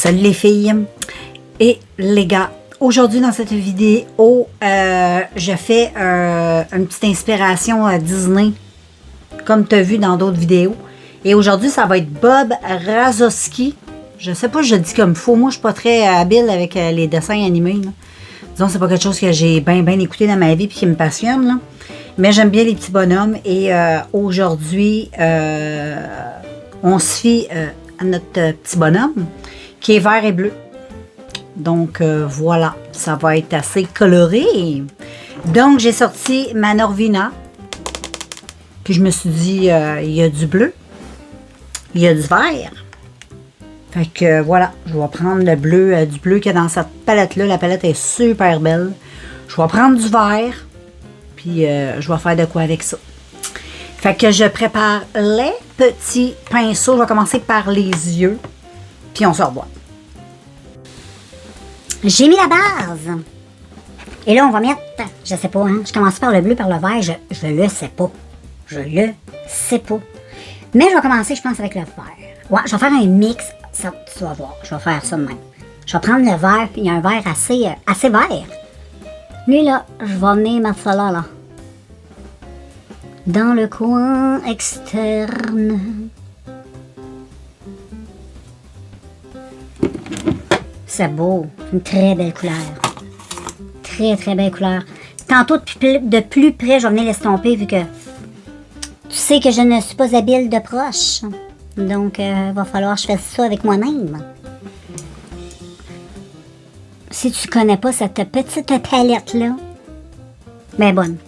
Salut les filles et les gars. Aujourd'hui dans cette vidéo, je fais une petite inspiration à Disney, comme tu as vu dans d'autres vidéos. Et aujourd'hui, ça va être Bob Razowski. Je sais pas si je dis comme faux. Moi, je suis pas très habile avec les dessins animés. Là. Disons, c'est pas quelque chose que j'ai bien écouté dans ma vie et qui me passionne. Là. Mais j'aime bien les petits bonhommes. Et aujourd'hui, on se fie à notre petit bonhomme qui est vert et bleu. Donc, voilà. Ça va être assez coloré. Donc, j'ai sorti ma Norvina. Puis, je me suis dit, il y a du bleu. Il y a du vert. Fait que, voilà. Je vais prendre le bleu, du bleu qu'il y a dans cette palette-là. La palette est super belle. Je vais prendre du vert. Puis, je vais faire de quoi avec ça. Fait que je prépare les petits pinceaux. Je vais commencer par les yeux. Puis, on se revoit. J'ai mis la base. Et là, on va mettre, je sais pas, hein, je commence par le bleu, par le vert, je le sais pas. Je le sais pas. Mais je vais commencer, je pense, avec le vert. Ouais, je vais faire un mix, ça, tu vas voir, je vais faire ça de même. Je vais prendre le vert, puis il y a un vert assez vert. Lui, là, je vais venir mettre ça là. Dans le coin externe. C'est beau. Une très belle couleur. Très belle couleur. Tantôt, de plus près, je vais venir l'estomper vu que tu sais que je ne suis pas habile de proche. Donc, il va falloir que je fasse ça avec moi-même. Si tu connais pas cette petite palette-là, ben bonne.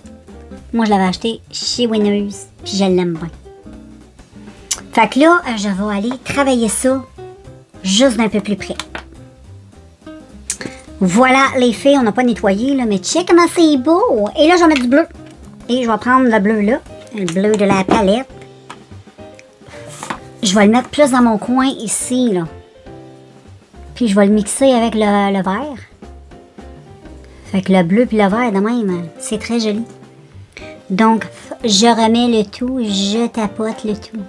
Moi, je l'avais achetée chez Winners, puis je l'aime bien. Fait que là, je vais aller travailler ça juste d'un peu plus près. Voilà, les filles, on n'a pas nettoyé, là, mais check comment c'est beau. Et là, je vais mettre du bleu. Et je vais prendre le bleu là, le bleu de la palette. Je vais le mettre plus dans mon coin ici, là. Puis je vais le mixer avec le vert. Fait que le bleu puis le vert, de même, c'est très joli. Donc, je remets le tout, je tapote le tout.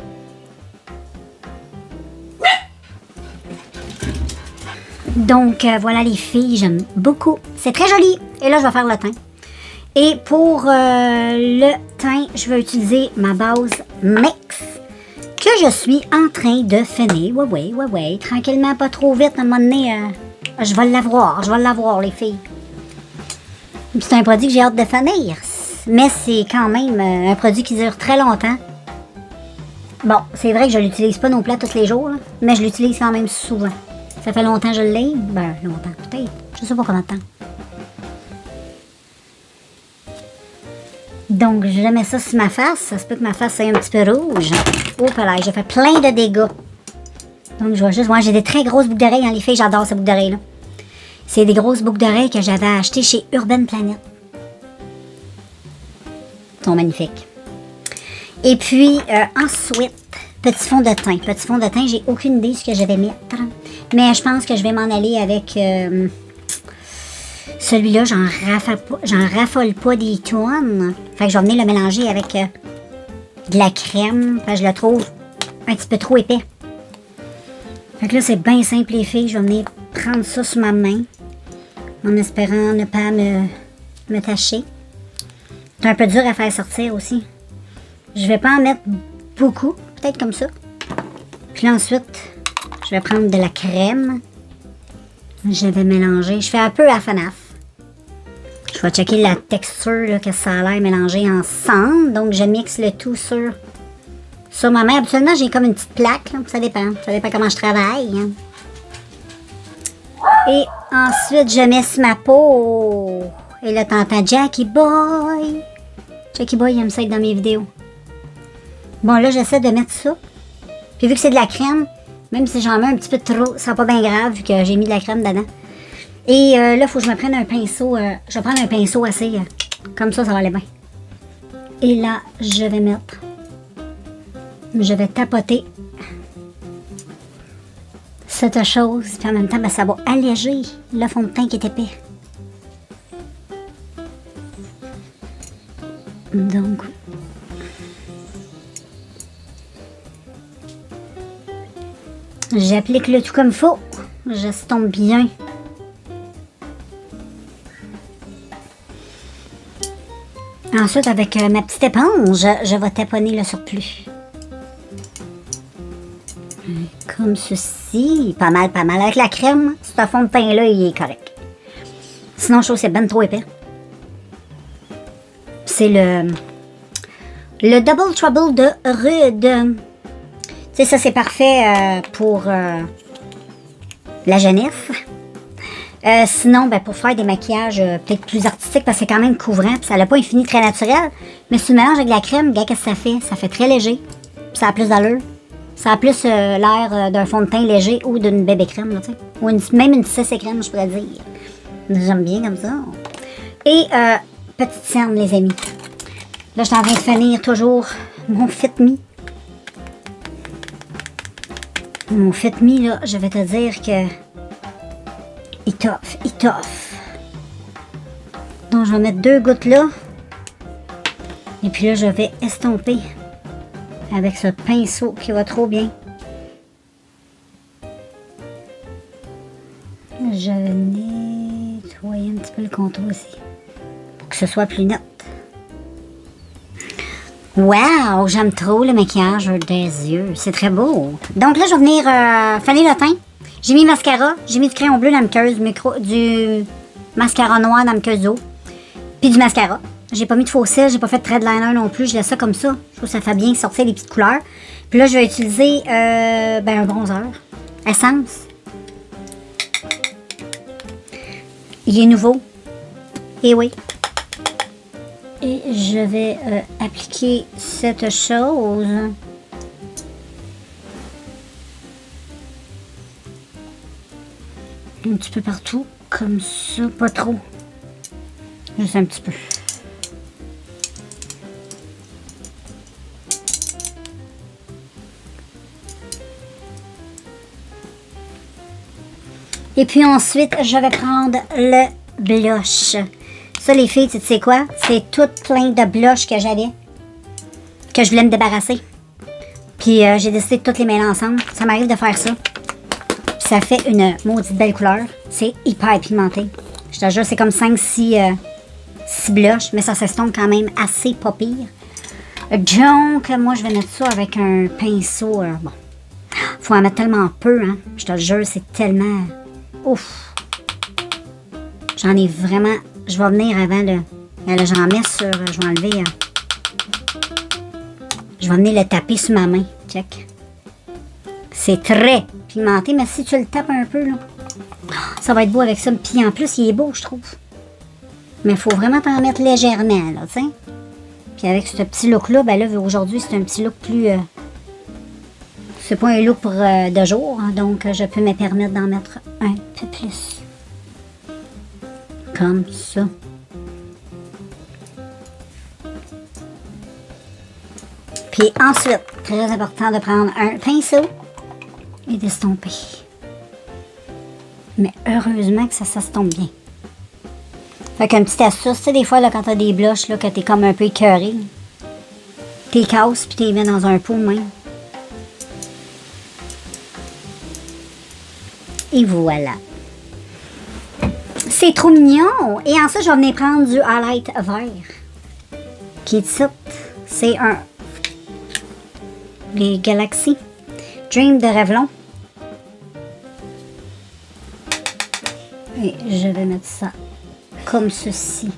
Donc, voilà les filles, j'aime beaucoup. C'est très joli. Et là, je vais faire le teint. Et pour le teint, je vais utiliser ma base Mix que je suis en train de finir. Ouais. Tranquillement, pas trop vite. À un moment donné, je vais l'avoir, les filles. C'est un produit que j'ai hâte de finir. Mais c'est quand même un produit qui dure très longtemps. Bon, c'est vrai que je l'utilise pas non plus tous les jours, là, mais je l'utilise quand même souvent. Ça fait longtemps que je l'ai? Ben, longtemps, peut-être. Je sais pas combien de temps. Donc, je mets ça sur ma face. Ça se peut que ma face soit un petit peu rouge. Oh, là, j'ai fait plein de dégâts. Donc, je vois juste... Moi, j'ai des très grosses boucles d'oreilles. Hein, les filles, j'adore ces boucles d'oreilles-là. C'est des grosses boucles d'oreilles que j'avais achetées chez Urban Planet. Elles sont magnifiques. Et puis, ensuite, petit fond de teint. Petit fond de teint, j'ai aucune idée de ce que je vais mettre. Mais je pense que je vais m'en aller avec celui-là. J'en raffole pas des tonnes. Fait que je vais venir le mélanger avec de la crème. Fait que je le trouve un petit peu trop épais. Fait que là, c'est bien simple, les filles. Je vais venir prendre ça sur ma main. En espérant ne pas me tacher. C'est un peu dur à faire sortir aussi. Je vais pas en mettre beaucoup. Peut-être comme ça. Puis là, ensuite... Je vais prendre de la crème. Je vais mélanger. Je fais un peu à FNAF. Je vais checker la texture, là, que ça a l'air mélangé ensemble. Donc, je mixe le tout sur ma main. Habituellement, j'ai comme une petite plaque. Là. Ça dépend. Ça dépend comment je travaille. Hein. Et ensuite, je mets sur ma peau. Et là, t'entends Jackie Boy. Jackie Boy, il aime ça être dans mes vidéos. Bon, là, j'essaie de mettre ça. Puis vu que c'est de la crème, même si j'en mets un petit peu trop, ça sera pas bien grave vu que j'ai mis de la crème dedans. Et là, il faut que je me prenne un pinceau. Je vais prendre un pinceau assez... comme ça va aller bien. Et là, je vais mettre... Je vais tapoter cette chose. Puis en même temps, ben, ça va alléger le fond de teint qui est épais. Donc... J'applique le tout comme il faut. J'estompe bien. Ensuite, avec ma petite éponge, je vais taponner le surplus. Comme ceci. Pas mal, pas mal. Avec la crème, ce fond de teint-là, il est correct. Sinon, je trouve que c'est ben trop épais. C'est le Double Trouble de Rude. Tu sais, ça, c'est parfait pour la jeunesse. Sinon, ben, pour faire des maquillages peut-être plus artistiques, parce que c'est quand même couvrant, puis ça n'a pas un fini très naturel. Mais si tu mélanges avec la crème, regarde qu'est-ce que ça fait. Ça fait très léger, puis ça a plus d'allure. Ça a plus l'air d'un fond de teint léger ou d'une bébé crème, tu sais. Ou même une CC crème, je pourrais dire. J'aime bien comme ça. Et petite scène, les amis. Là, je suis en train de finir toujours mon Fit Me. Mon Fit Me, là, je vais te dire que il toffe. Donc, je vais mettre 2 gouttes là. Et puis là, je vais estomper avec ce pinceau qui va trop bien. Je vais nettoyer un petit peu le contour aussi. Pour que ce soit plus net. Wow! J'aime trop le maquillage des yeux. C'est très beau. Donc là, je vais venir finir le teint. J'ai mis mascara. J'ai mis du crayon bleu dans la muqueuse, du mascara noir dans la muqueuse d'eau. Puis du mascara. J'ai pas mis de faux cils, j'ai pas fait de trait de liner non plus. Je laisse ça comme ça. Je trouve que ça fait bien sortir les petites couleurs. Puis là, je vais utiliser un bronzer. Essence. Il est nouveau. Et oui. Et je vais appliquer cette chose. Un petit peu partout. Comme ça. Pas trop. Juste un petit peu. Et puis ensuite, je vais prendre le blush. Ça, les filles, tu sais quoi? C'est tout plein de blush que j'avais. Que je voulais me débarrasser. Puis j'ai décidé de toutes les mêler ensemble. Ça m'arrive de faire ça. Puis ça fait une maudite belle couleur. C'est hyper pigmenté. Je te jure, c'est comme 5-6 blushs. Mais ça s'estompe quand même assez pas pire. Donc, moi, je vais mettre ça avec un pinceau. Bon. Faut en mettre tellement peu, hein. Je te le jure, c'est tellement... Ouf! J'en ai vraiment... Je vais venir avant de... Là, j'en mets sur... Je vais enlever... Je vais venir le taper sur ma main. Check. C'est très pigmenté, mais si tu le tapes un peu, là... Ça va être beau avec ça. Puis en plus, il est beau, je trouve. Mais il faut vraiment t'en mettre légèrement, là, tu sais. Puis avec ce petit look-là, ben là, aujourd'hui, c'est un petit look plus... C'est pas un look pour de jour, hein, donc je peux me permettre d'en mettre un peu plus. Comme ça. Puis ensuite, très important de prendre un pinceau et d'estomper. Mais heureusement que ça s'estompe bien. Fait qu'une petite astuce, tu sais, des fois, là, quand t'as des blushs, là, que t'es comme un peu écœuré, t'es casses puis t'es mets dans un pot même. Et voilà. C'est trop mignon. Et ensuite, je vais venir prendre du highlight vert. Qui est ici. C'est un... Les Galaxy Dream de Revlon. Et je vais mettre ça comme ceci.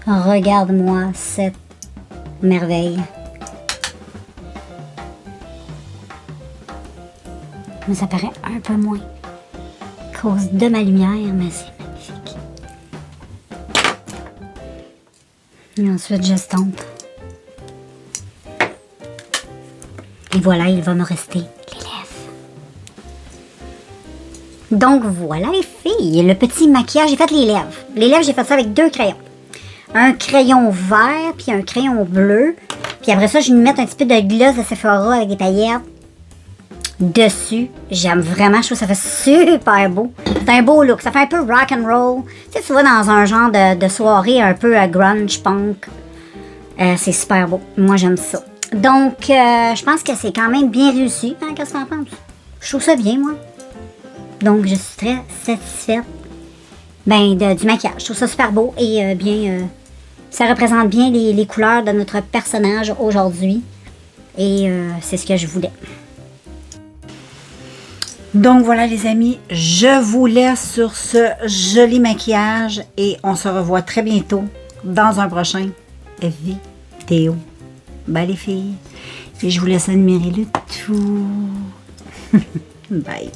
Regarde-moi cette merveille. Mais ça paraît un peu moins. À cause de ma lumière, mais c'est magnifique. Et ensuite, j'estompe. Et voilà, il va me rester les lèvres. Donc voilà les filles, le petit maquillage, j'ai fait les lèvres. Les lèvres, j'ai fait ça avec 2 crayons. Un crayon vert, puis un crayon bleu. Puis après ça, je vais mettre un petit peu de gloss de Sephora avec des paillettes dessus. J'aime vraiment, je trouve que ça fait super beau. C'est un beau look, ça fait un peu rock and roll. Tu sais, tu vas dans un genre de soirée un peu grunge, punk. C'est super beau, moi j'aime ça. Donc, je pense que c'est quand même bien réussi. Hein, qu'est-ce que t'en penses? Je trouve ça bien, moi. Donc, je suis très satisfaite du maquillage. Je trouve ça super beau et ça représente bien les couleurs de notre personnage aujourd'hui. Et c'est ce que je voulais. Donc voilà les amis, je vous laisse sur ce joli maquillage et on se revoit très bientôt dans un prochain vidéo. Bye les filles. Et je vous laisse admirer le tout. Bye.